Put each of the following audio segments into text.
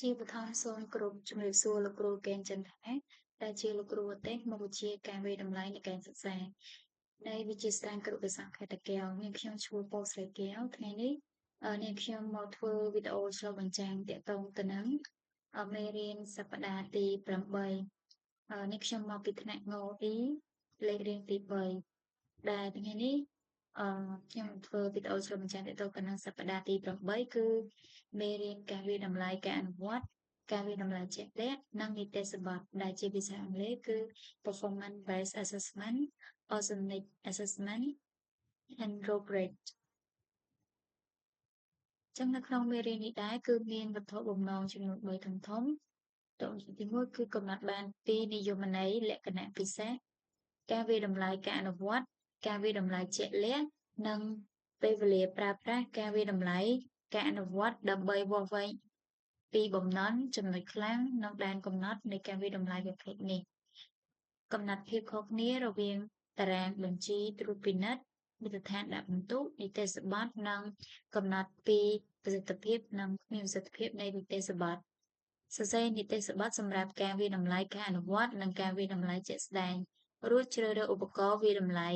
ជាបឋមសូមគោរពជំរាបសួរលោកគ្រូកេងចន្ទថាដែលជាលោកគ្រូឧទ្ទេសមុខវិជ្ជាការវិតម្លៃនៃការសិក្សានៃវិទ្យាស្ថានគរុកោសង្ខេត្តតាកែវនាងខ្ញុំឈ្មោះប៉ូស្រីកែវថ្ងៃនេះនាងខ្ញុំមកធ្វើវីដេអូឆ្លុះបញ្ចាំងទាក់ទងទៅនឹងមេរៀនសប្តាហ៍ទី8នាងខ្ញុំមកពីថ្នាក់ងអ៊ីលេខរៀងទី3ដែលថ្ងៃនេះខ្ញុំធ្វើវីដេអូឆ្លុះបញ្ចាំងទាក់ទងទៅនឹងសប្តាហ៍ទី8គឺមេរៀនការវិតម្លៃការអនុវត្តការវិតម្លៃជាក់លាក់និងនីតិសម្បត្តិដែលជាភាសាអង់គ្លេសគឺ performance based assessment Oceanic assessment and rubric ចឹងនៅក្នុងមេរៀននេះដែរគឺមានវត្ថុបំណងចំនួន3ធំធំតួទី1គឺកំណត់បានពីនិយមន័យលក្ខណៈពិសេសការវិតម្លៃការអនុវត្តការវិតម្លៃជាក់លាក់និងពេលវេលាប្រើប្រាស់ការវិតម្លៃការអនុវត្តដើម្បីវាស់វែងពីបំណន់ចំណុចខ្លាំងនិងដែនកំណត់នៃការវិតម្លៃប្រភេទនេះកំណត់ភាពខុសគ្នារវាងតារាងបញ្ជីត្រួតពិនិត្យមាត្រដ្ឋានដាក់ពិន្ទុនីតិសម្បត្តិនិងកំណត់ពីប្រសិទ្ធភាពនិងគ្មានប្រសិទ្ធភាពនៃនីតិសម្បត្តិសរសេរនីតិសម្បត្តិសម្រាប់ការវិតម្លៃការអនុវត្តនិងការវិតម្លៃជាក់ស្ដែងរួចជ្រើសរើសឧបករណ៍វិតម្លៃ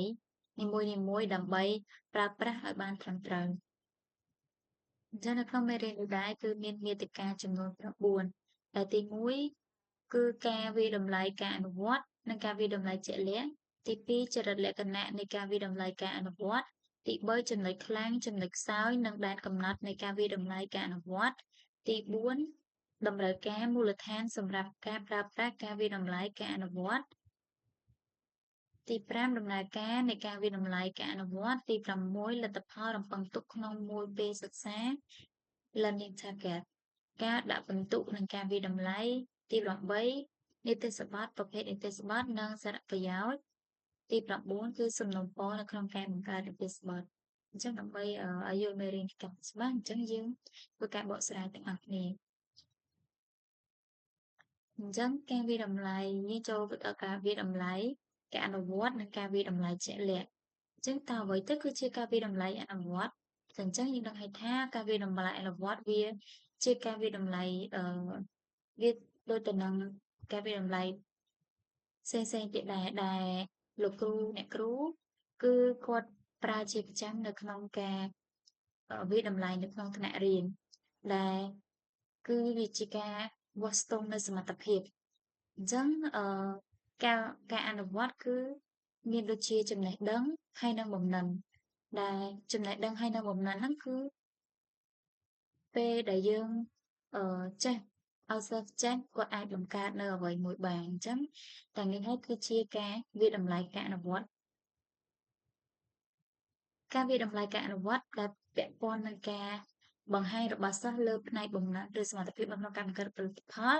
នីមួយៗដើម្បីប្រើប្រាស់ឲ្យបានត្រឹមត្រូវអញ្ចឹងនៅក្នុងមេរៀននេះដែរគឺមានមាតិកាចំនួន9ដែលទី1គឺការវិតម្លៃការអនុវត្តនិងការវិតម្លៃជាក់លាក់ទី2ចរិតលក្ខណៈនៃការវិតម្លៃការអនុវត្តទី3ចំណុចខ្លាំងចំណុចខ្សោយនិងដែនកំណត់នៃការវិតម្លៃការអនុវត្តទី4តម្រូវការមូលដ្ឋានសម្រាប់ការប្រើប្រាស់ការវិតម្លៃការអនុវត្តទី5ដំណើរការនៃការវិតម្លៃការអនុវត្តទី6លទ្ធផលរំពឹងទុកក្នុងមួយពេលសិក្សា Learning Target ការដាក់ពិន្ទុនិងការវិតម្លៃទី8នីតិសម្បត្តិប្រភេទនីតិសម្បត្តិនិងសារៈប្រយោជន៍ទី9គឺសំណុំពរនៅក្នុងការបង្កើតនីតិសម្បត្តិអញ្ចឹងដើម្បីឲ្យយល់មេរៀនកាន់តែច្បាស់អញ្ចឹងយើងធ្វើការបកស្រាយទាំងអស់គ្នាអញ្ចឹងការវិតម្លៃនេះចូលទៅដល់ការវិតម្លៃការអនុវត្តនិងការវិតម្លៃជាក់លាក់អញ្ចឹងតើអ្វីទៅគឺជាការវិតម្លៃអនុវត្តអញ្ចឹងយើងដឹងហើយថាការវិតម្លៃអនុវត្តវាជាការវិតម្លៃវាដូចទៅនឹងការវិតម្លៃផ្សេងៗទៀតដែលលោកគ្រូអ្នកគ្រូគឺគាត់ប្រើជាប្រចាំនៅក្នុងការវិតម្លៃនៅក្នុងថ្នាក់រៀនដែលគឺវាជាការវាស់ស្ទង់នៅសមត្ថភាពអញ្ចឹងការអនុវត្តគឺមានដូចជាចំណេះដឹងហើយនិងបំណិនដែលចំណេះដឹងហើយនិងបំណិនហ្នឹងគឺពេលដែលយើងចេះឲ្យសិស្សចេះគាត់អាចបង្កើតនៅអ្វីមួយបានអញ្ចឹងតែនេះហើយគឺជាការវិតម្លៃការអនុវត្តការវិតម្លៃការអនុវត្តដែលពាក់ព័ន្ធនឹងការបង្ហាញរបស់សិស្សលើផ្នែកបំណិនឬសមត្ថភាពក្នុងការបង្កើតផលិតផល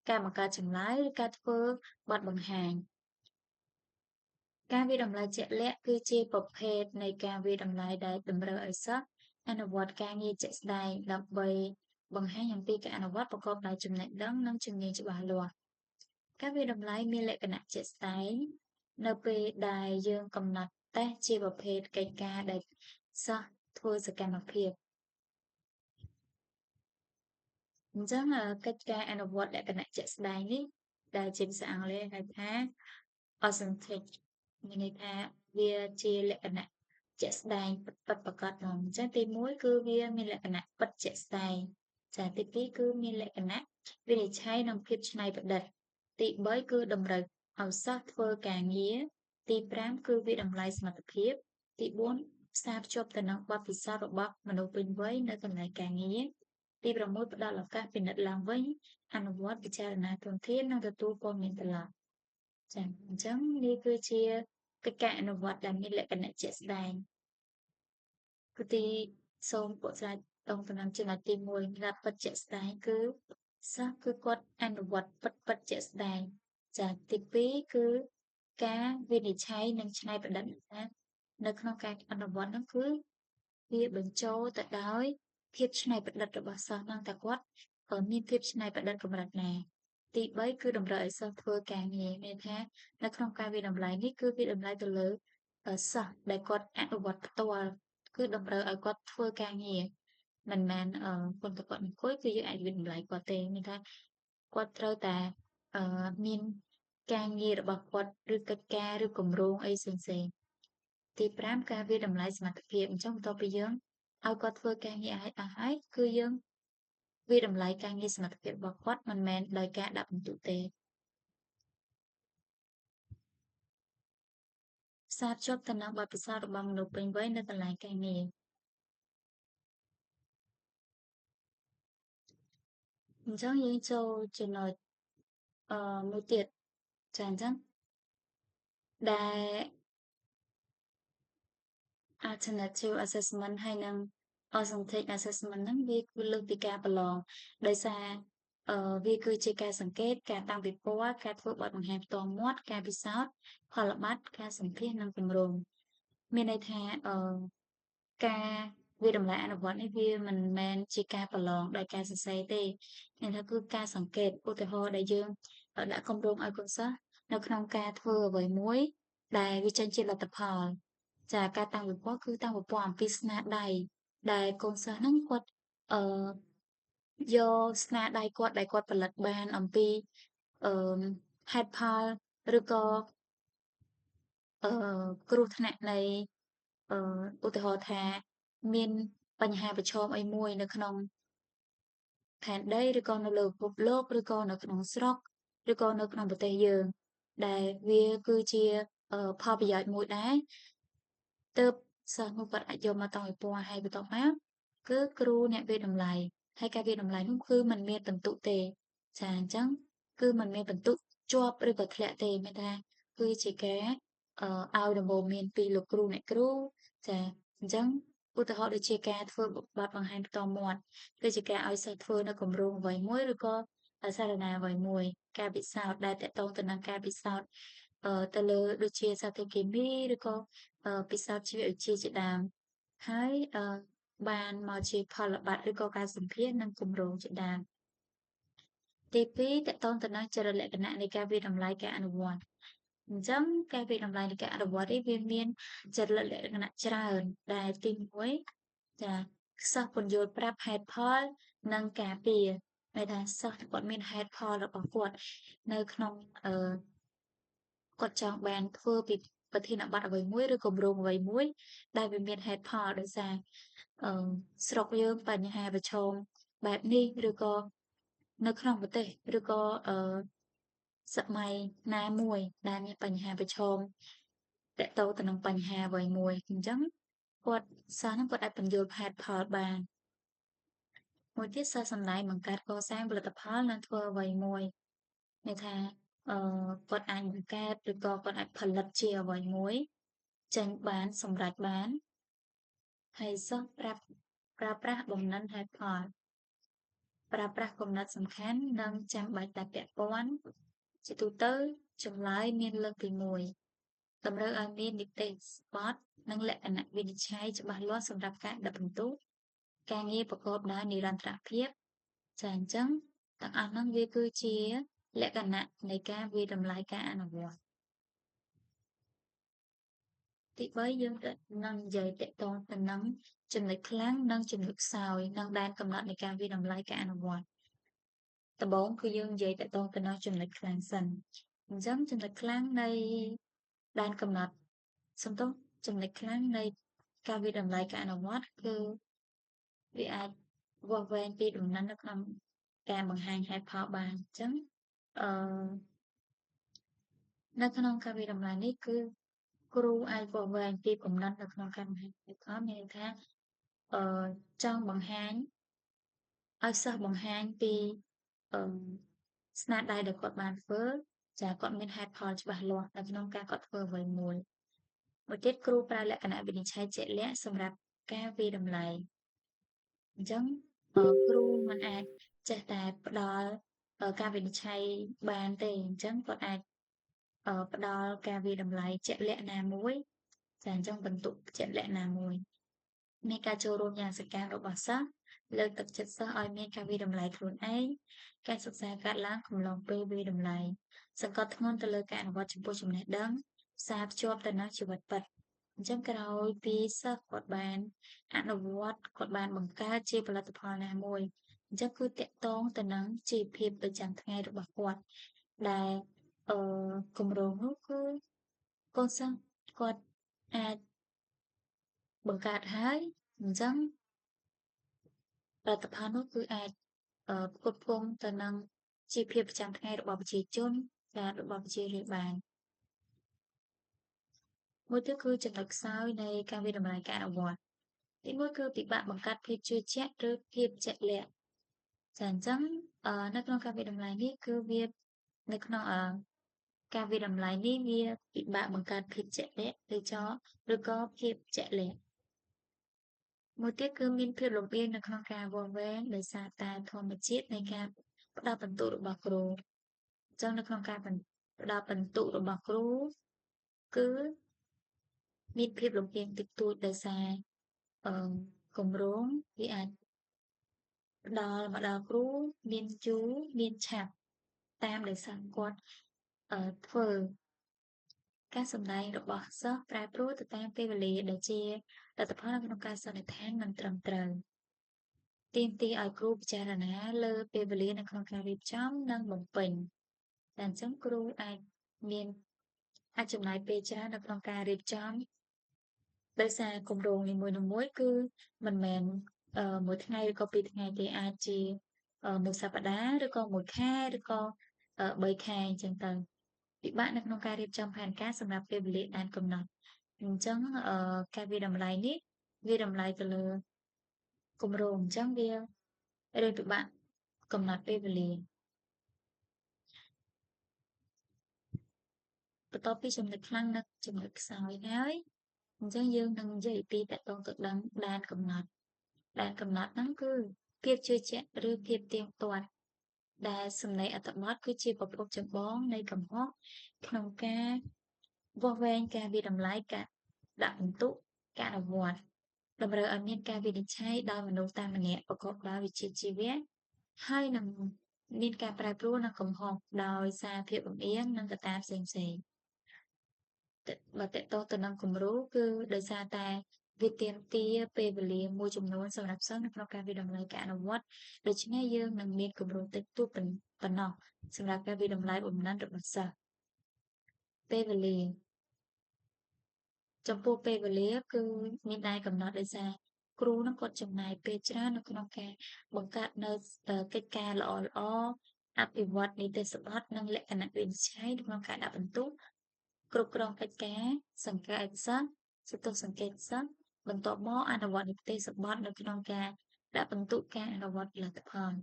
ការបង្កើតចម្លើយឬការធ្វើបទបង្ហាញការវិតម្លៃជាក់លាក់គឺជាប្រភេទនៃការវិតម្លៃដែលតម្រូវឲ្យសិស្សអនុវត្តការងារជាក់ស្ដែងដើម្បីបង្ហាញអំពីការអនុវត្តប្រកបដោយចំណេះដឹងនិងជំនាញច្បាស់លាស់ការវិតម្លៃមានលក្ខណៈជាក់ស្ដែងនៅពេលដែលយើងកំណត់តេស្តជាប្រភេទកិច្ចការដែលសិស្សធ្វើសកម្មភាពអញ្ចឹងកិច្ចការអនុវត្តលក្ខណៈជាក់ស្ដែងនេះដែលជាភាសាអង់គ្លេសហៅថា authentic មានន័យថាវាជាលក្ខណៈជាក់ស្ដែងពិតប្រាកដហ្មងអញ្ចឹងទី1គឺវាមានលក្ខណៈពិតជាក់ស្ដែងចាទី2គឺមានលក្ខណៈវិនិច្ឆ័យនិងភាពច្នៃប្រឌិតទី3គឺតម្រូវឲ្យសិស្សធ្វើការងារទី5គឺវាតម្លៃសមត្ថភាពទី4ផ្សារភ្ជាប់ទៅនឹងបទពិសោធន៍របស់មនុស្សពេញវ័យនៅកន្លែងការងារទី6ផ្ដល់ឱកាសពិនិត្យឡើងវិញអនុវត្តពិចារណាធនធាននិងទទួលព័ត៌មានត្រឡប់ចា៎អញ្ចឹងនេះគឺជាកិច្ចការអនុវត្តដែលមានលក្ខណៈជាក់ស្ដែងគឺសូមបកស្រាយតรงទៅនឹងចំណុចទី1សម្រាប់ពិតជាក់ស្ដែងគឺសិស្សគឺគាត់អនុវត្តពិតជាក់ស្ដែងចា៎ទី2គឺការវិនិច្ឆ័យនិងច្នៃប្រឌិតថានៅក្នុងការអនុវត្តនោះគឺវាបញ្ចូលទៅដោយភាពច្នៃប្រឌិតរបស់សិស្សហ្នឹងតើគាត់មានភាពច្នៃប្រឌិតកម្រិតណាទី3គឺតម្រូវឲ្យសិស្សធ្វើការងារមានថានៅក្នុងការវិតម្លៃនេះគឺវាតម្លៃទៅលើសិស្សដែលគាត់អនុវត្តផ្ទាល់គឺតម្រូវឲ្យគាត់ធ្វើការងារ មិនមែនប៉ុន្តែគាត់អង្គុយគឺយើងអាចវាយតម្លៃគាត់ទេមានថាគាត់ត្រូវតែមានការងាររបស់គាត់ឬកិច្ចការឬគម្រោងអីផ្សេងៗទី5ការវាយតម្លៃសមត្ថភាពអញ្ចឹងបន្ទាប់ពីយើងឲ្យគាត់ធ្វើការងារឲ្យអស់ហើយគឺយើងវាយតម្លៃការងារសមត្ថភាពរបស់គាត់មិនមែនដោយការដាក់ពិន្ទុទេផ្សារភ្ជាប់ទៅនឹងបទពិសោធន៍របស់មនុស្សពេញវ័យនៅកន្លែងការងារអញ្ចឹងយើងចូលចំណុចមួយទៀតចាអញ្ចឹងដែល alternative assessment ហើយនិង authentic assessment ហ្នឹងវាគឺលើកពីការប្រឡងដោយសារវាគឺជាការសង្កេតការតាំងពិព័រណ៍ការធ្វើបទបង្ហាញផ្ទាល់មាត់ការពិសោធន៍ផលបត្តិការសម្ភាសន៍និងគម្រោងមានន័យថាការវាតម្លៃអនុវត្តនេះវាមិនមែនជាការប្រឡងដោយការសរសេរទេមានថាគឺការសង្កេតឧទាហរណ៍ដែលយើងដាក់គម្រោងឲ្យកូនសិស្សនៅក្នុងការធ្វើអ្វីមួយដែលវាចេញជាលទ្ធផលចាការតាំងពិព័រណ៍គឺតាំងពិព័រណ៍អំពីស្នាដៃដែលកូនសិស្សហ្នឹងគាត់អឺយកស្នាដៃគាត់ដែលគាត់ផលិតបានអំពីអឺហេតុផលឬក៏អឺគ្រោះថ្នាក់នៃឧទាហរណ៍ថាមានបញ្ហាប្រឈមអីមួយនៅក្នុងផែនដីឬក៏នៅលើពិភពលោកឬក៏នៅក្នុងស្រុកឬក៏នៅក្នុងប្រទេសយើងដែលវាគឺជាផលប្រយោជន៍មួយដែរទើបសិស្សនោះគាត់អាចយកមកតាំងពិព័រណ៍ហើយបន្ទាប់មកគឺគ្រូអ្នកវាយតម្លៃហើយការវាយតម្លៃនោះគឺมันមានពិន្ទុទេចាអញ្ចឹងគឺมันមានពិន្ទុជាប់ឬក៏ធ្លាក់ទេមានថាគឺជាការឲ្យដំបូន្មានពីលោកគ្រូអ្នកគ្រូចាអញ្ចឹងឧទាហរណ៍ដូចជាការធ្វើបទបង្ហាញផ្ទាល់មាត់គឺជាការឲ្យសិស្សធ្វើនៅគម្រោងអ្វីមួយឬក៏សារណាអ្វីមួយការពិសោធន៍ដែលតកតងទៅនឹងការពិសោធន៍ទៅលើដូចជាសាស្ត្រគីមីឬក៏ពិសោធន៍ជីវវិទ្យាជាដើមហើយបានមកជាផលបត្តិឬក៏ការសម្ភាសន៍និងគម្រោងជាដើមទី2តកតងទៅនឹងចរិតលក្ខណៈនៃការវាយតម្លៃការអនុវត្តអញ្ចឹងការវាយតម្លៃនៃការអនុវត្តនេះវាមានចរិតលក្ខណៈច្រើនដែលទី1ចាសិស្សពន្យល់ប្រាប់ហេតុផលនិងការពារន័យថាសិស្សគាត់មានហេតុផលរបស់គាត់នៅក្នុងគាត់ចង់បានធ្វើពីប្រធានបទអ្វីមួយឬគម្រោងអ្វីមួយដែលវាមានហេតុផលដោយសារស្រុកយើងបញ្ហាប្រឈមបែបនេះឬក៏នៅក្នុងប្រទេសឬក៏សម័យណាមួយដែលមានបញ្ហាប្រឈមតកតងទៅនឹងបញ្ហាអ្វីមួយអញ្ចឹងគាត់សិស្សហ្នឹងគាត់អាចពន្យល់ហេតុផលបានមួយទៀតសិស្សសម្ដែងបង្កើតកសាងផលិតផលនិងធ្វើអ្វីមួយន័យថាគាត់អាចបង្កើតឬក៏គាត់អាចផលិតជាអ្វីមួយចេញបានសម្រេចបានហើយសិស្សប្រើប្រាស់បំណិនហេតុផលប្រើប្រាស់គំនិតសំខាន់និងចាំបាច់តែពាក់ព័ន្ធជាទូទៅចម្លើយមានលើកទី1តម្រូវឲ្យមាននីតិស្បត់និងលក្ខណៈវិនិច្ឆ័យច្បាស់លាស់សម្រាប់ការដាក់ពិន្ទុការងារប្រកបដោយនិរន្តរភាពចាអញ្ចឹងទាំងអស់ហ្នឹងវាគឺជាលក្ខណៈនៃការវាយតម្លៃការអនុវត្តទី3យើងនឹងនិយាយតកតងទៅនឹងចំណុចខ្លាំងនិងចំណុចខ្សោយនិងដែនកំណត់នៃការវាយតម្លៃការអនុវត្តដំបូងគឺយើងនិយាយតកតងទៅនឹងចំណុចខ្លាំងសិនអញ្ចឹងចំណុចខ្លាំងនៃដែនកំណត់សំទោសចំណុចខ្លាំងនៃការវាយតម្លៃការអនុវត្តគឺវាអាចវាស់វែងពីដំណឹងនៅក្នុងការបង្ហាញហេតុផលបានអញ្ចឹងអឺនៅក្នុងការវាយតម្លៃនេះគឺគ្រូអាចវាស់វែងពីកំណត់នៅក្នុងការបង្ហាញហេតុផលមានន័យថាចង់បង្ហាញឲ្យសិស្សបង្ហាញពីអឺស្នាដៃដែលគាត់បានធ្វើចាគាត់មានហេតុផលច្បាស់លាស់នៅក្នុងការគាត់ធ្វើអ្វីមួយទៀតគ្រូប្រើលក្ខណៈវិនិច្ឆ័យជាក់លាក់សម្រាប់ការវាយតម្លៃអញ្ចឹងគ្រូមិនអាចចេះតែផ្ដល់ការវិនិច្ឆ័យបានទេអញ្ចឹងគាត់អាចផ្ដល់ការវាយតម្លៃជាក់លាក់ណាមួយចាអញ្ចឹងបន្ទុកជាក់លាក់ណាមួយមានការចូលរួមយ៉ាងសកម្មរបស់សិស្សលើកទឹកចិត្តសិស្សឲ្យមានការវាយតម្លៃខ្លួនឯងការសិក្សាកាត់ឡើងកំឡុងពេលវាយតម្លៃសង្កត់ធ្ងន់ទៅលើការអនុវត្តចំពោះចំណេះដឹងផ្សារភ្ជាប់ទៅនឹងជីវិតពិត អញ្ចឹងក្រោយពីសិស្សគាត់បានអនុវត្តគាត់បានបង្កើតជាផលិតផលណាមួយអញ្ចឹងគឺតាក់ទងទៅនឹងជីវភាពប្រចាំថ្ងៃរបស់គាត់ដែលគម្រោងនោះគឺកូនសិស្សគាត់អាចបង្កើតហើយអញ្ចឹងផលិតផលនោះគឺអាចផ្គត់ផ្គង់ទៅនឹងជីវភាពប្រចាំថ្ងៃរបស់ប្រជាជនและរបស់ប្រជារាស្ត្របានមួយទៀតគឺចំណុចខ្សោយនៃការវិតម្លៃការអនុវត្តទីមួយគឺពិបាកបង្កើតភាពជឿជាក់ឬភាពជាក់លាក់ចាអញ្ចឹងនៅក្នុងការវិតម្លៃនេះគឺវានៅក្នុងការវិតម្លៃនេះវាពិបាកបង្កើតភាពជាក់លាក់ឬក៏ភាពជាក់លាក់មួយទៀតគឺមានភាពលំអៀងនៅក្នុងការវាស់វែងដោយសារតែធម្មជាតិនៃការផ្ដល់បន្ទុករបស់គ្រូអញ្ចឹងនៅក្នុងការផ្ដល់បន្ទុករបស់គ្រូគឺមានភាពលំអៀងតិចតួចដោយសារអឺគម្រោងវាអាចផ្ដល់មកដល់គ្រូមានយូរមានឆាប់តាមដែលសិស្សគាត់ធ្វើការសម្ដែងរបស់សិស្សប្រែប្រួលទៅតាមពេលវេលាដែលជាលទ្ធផលនៅក្នុងការសន្និដ្ឋានមិនត្រឹមត្រូវទាមទារឲ្យគ្រូពិចារណាលើពេលវេលានៅក្នុងការរៀបចំនិងបំពេញតែអញ្ចឹងគ្រូអាចចំណាយពេលច្រើននៅក្នុងការរៀបចំដោយសារគម្រោងនីមួយៗគឺមិនមែនមួយថ្ងៃឬក៏ពីរថ្ងៃទេអាចជាមួយសប្តាហ៍ឬក៏មួយខែឬក៏3ខែអញ្ចឹងទៅពិបាកនៅក្នុងការរៀបចំផែនការសម្រាប់ពេលវេលាដែលកំណត់អញ្ចឹងការវាយតម្លៃនេះវាតម្លៃទៅលើគម្រោងអញ្ចឹងវារឿងពិបាកកំណត់ពេលវេលាបន្ទាប់ពីចំណុចខ្លាំងនិងចំណុចខ្សោយហើយអញ្ចឹងយើងនឹងនិយាយពីតកតងទៅដឹងដែនកំណត់ហ្នឹងគឺភាពជឿជាក់ឬភាពទៀងទាត់ដែលសំណេរអត្ថបទគឺជាប្រភពចម្បងនៃកំហុសក្នុងការវាស់វែងការវិតម្លៃការដាក់ពិន្ទុការអនុវត្តតម្រូវឲ្យមានការវិនិច្ឆ័យដោយមនុស្សតែម្នាក់ប្រកបដោយវិជ្ជាជីវៈហើយនឹងមានការប្រែប្រួលនិងកំហុសដោយសារភាពលំអៀងនិងកត្តាផ្សេងៗបើតកតងទៅនឹងគំរូគឺដោយសារតែវាទាមទារពេលវេលាមួយចំនួនសម្រាប់សិស្សនៅក្នុងការវិតម្លៃការអនុវត្តដូច្នេះយើងនឹងមានគម្រោងតិចតួចប៉ុណ្ណោះសម្រាប់ការវិតម្លៃបំណិនរបស់សិស្សពេលវេលាចំពោះពេលវេលាគឺមានដែនកំណត់ដោយសារគ្រូនឹងគាត់ចំណាយពេលច្រើននៅក្នុងការបង្កើតនៅកិច្ចការល្អៗអភិវឌ្ឍនីតិសម្បត្តិនិងលក្ខណៈវិនិច្ឆ័យក្នុងការដាក់ពិន្ទុគ្រប់គ្រងកិច្ចការសង្កេតសិស្សសន្ទុះសង្កេតសិស្សបន្ទាប់មកអនុវត្តនីតិសម្បត្តិនៅក្នុងការដាក់ពិន្ទុការអនុវត្តផលិតផល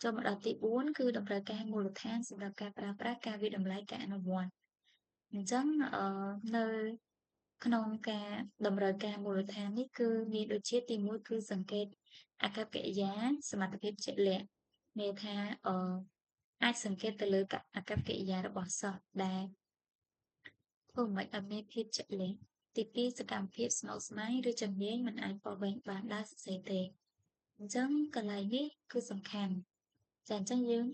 ចូលមកដល់ទី4គឺតម្រូវការមូលដ្ឋានសម្រាប់ការប្រើប្រាស់ការវិតម្លៃការអនុវត្តអញ្ចឹងនៅក្នុងការតម្រូវការមូលដ្ឋាននេះគឺមានដូចជាទី1គឺសង្កេតអាកប្បកិរិយាសមត្ថភាពជាក់លាក់ន័យថាអាចសង្កេតទៅលើអាកប្បកិរិយារបស់សិស្សដែលធ្វើមិនឲ្យមានភាពជាក់លាក់ទី2សកម្មភាពស្មុគស្មាញឬជំនាញមិនអាចបកបែកបានដោយសរសេរទេអញ្ចឹងកន្លែងនេះគឺសំខាន់ចាអញ្ចឹងយើង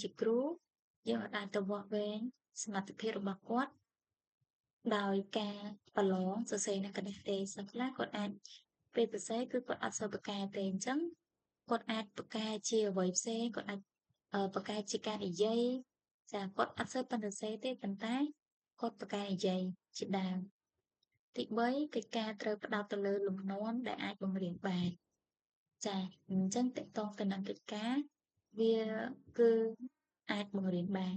ជាគ្រូយើងអត់អាចទៅវាស់វែងសមត្ថភាពរបស់គាត់ដោយការប្រឡងសរសេរនៅកណ្ដាស់ទេសិស្សខ្លះគាត់អាចពេលសរសេរគឺគាត់អត់សូវប្រកែទេអញ្ចឹងគាត់អាចប្រកែជាអ្វីផ្សេងគាត់អាចប្រកែជាការនិយាយចាគាត់អត់សូវប៉ិនសរសេរទេប៉ុន្តែគាត់ប្រកែនិយាយជាដើមទី3កិច្ចការត្រូវផ្ដោតទៅលើលំនាំដែលអាចបង្រៀនបានចាអញ្ចឹងតកតងទៅនឹងកិច្ចការវាគឺអាចបង្រៀនបាន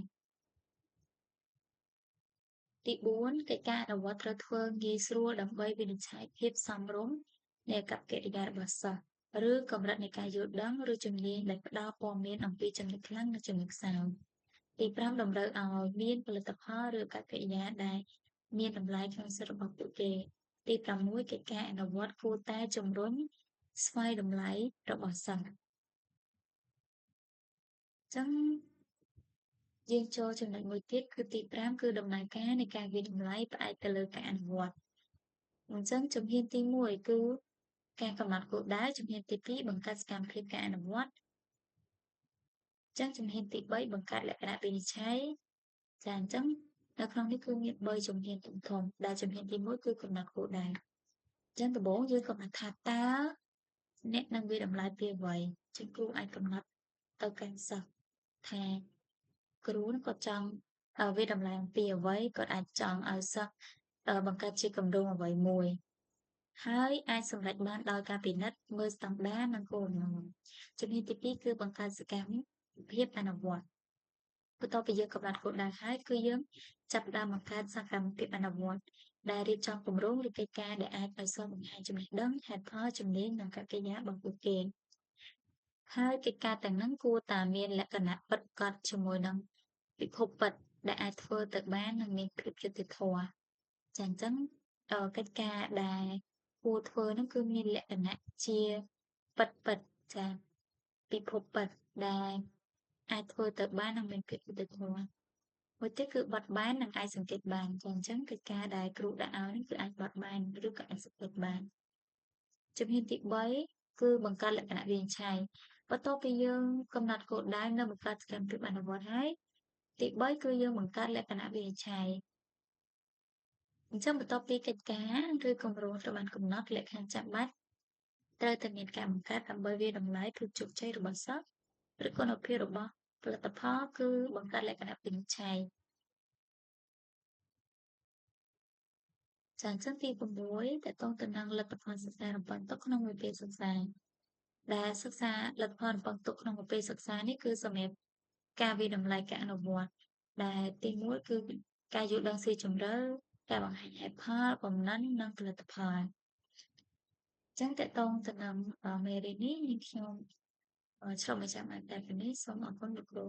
ទី4កិច្ចការអនុវត្តត្រូវធ្វើងាយស្រួលដើម្បីវិនិច្ឆ័យភាពសមរម្យនៃអាកប្បកិរិយារបស់សិស្សឬកម្រិតនៃការយល់ដឹងឬជំនាញដែលផ្ដល់ព័ត៌មានអំពីចំណុចខ្លាំងនិងចំណុចខ្សោយទី5តម្រូវឲ្យមានផលិតផលឬអាកប្បកិរិយាដែលមានតម្លៃក្នុងសិទ្ធិរបស់ពួកគេទី6កិច្ចការអនុវត្តគួរតែជំរុញស្វ័យតម្លៃរបស់សិស្សចឹងយើងចូលចំណុចមួយទៀតគឺទី5គឺដំណើរការនៃការវិតម្លៃផ្អែកទៅលើការអនុវត្តអញ្ចឹងជំហានទី1គឺការកំណត់គោលដៅជំហានទី2បង្កើតសកម្មភាពការអនុវត្តអញ្ចឹងជំហានទី3បង្កើតលក្ខណៈវិនិច្ឆ័យចាអញ្ចឹង នៅក្នុងនេះគឺមាន3ជំហានធំៗដែលជំហានទី1គឺកំណត់គោលដៅចឹងដំបូងយើងកំណត់ថាតើអ្នកនឹងវាយតម្លៃពីអ្វីចឹងគ្រូអាចកំណត់ទៅកាន់សិស្សថាគ្រូនឹងគាត់ចង់វាយតម្លៃអំពីអ្វីគាត់អាចចង់ឲ្យសិស្សបង្កើតជាគម្រោងអ្វីមួយហើយអាចសម្រេចបានដោយការពិនិត្យមើលស្តង់ដារនិងគោលបំណងជំហានទី2គឺបង្កើតសកម្មភាពអនុវត្តបន្ទាប់ពីយើងកំណត់គោលដៅហើយគឺយើងចាប់ផ្ដើមបង្កើតសកម្មភាពអនុវត្តដែលរៀបចំគម្រោងឬកិច្ចការដែលអាចឲ្យសិស្សបង្ហាញចំណេះដឹងហេតុផលជំនាញនិងកិរិយារបស់ពួកគេហើយកិច្ចការទាំងហ្នឹងគួរតែមានលក្ខណៈពិតប្រាកដជាមួយនឹងពិភពពិតដែលអាចធ្វើទៅបាននិងមានភាពយុត្តិធម៌ចាអញ្ចឹងកិច្ចការដែលគួរធ្វើហ្នឹងគឺមានលក្ខណៈជាពិតចាពិភពពិតដែលអាចធ្វើទៅបាននិងមានភាពយុត្តិធម៌មួយទៀតគឺបត់បែននិងអាចសង្កេតបានចាអញ្ចឹងកិច្ចការដែលគ្រូដាក់ឲ្យនេះគឺអាចបត់បែនឬក៏អាចសង្កេតបានជំហានទី3គឺបង្កើតលក្ខណៈវិនិច្ឆ័យបន្ទាប់ពីយើងកំណត់គោលដៅនិងបង្កើតសកម្មភាពអនុវត្តហើយទី3គឺយើងបង្កើតលក្ខណៈវិនិច្ឆ័យអញ្ចឹងបន្ទាប់ពីកិច្ចការឬគម្រោងត្រូវបានកំណត់លក្ខខណ្ឌចាំបាច់ត្រូវតែមានការបង្កើតដើម្បីវាយតម្លៃភាពជោគជ័យរបស់សិស្សឬគុណភាពរបស់ផលិតផលគឺបង្កើតលក្ខណៈវិនិច្ឆ័យចាអញ្ចឹងទី6តកតងទៅនឹងលទ្ធផលសិក្សារំពឹងទុកក្នុងមួយពេលសិក្សាដែលសិក្សាលទ្ធផលរំពឹងទុកក្នុងមួយពេលសិក្សានេះគឺសម្រាប់ការវិតម្លៃការអនុវត្តដែលទី1គឺការយល់ដឹងស៊ីជម្រៅការបង្ហាញហេតុផលបំណិននិងផលិតផលចឹងតកតងទៅនឹងមេរៀននេះនាងខ្ញុំឆ្លុះបញ្ចាំងបានតែប៉ុណ្នេះសូមអរគុណលោកគ្រូ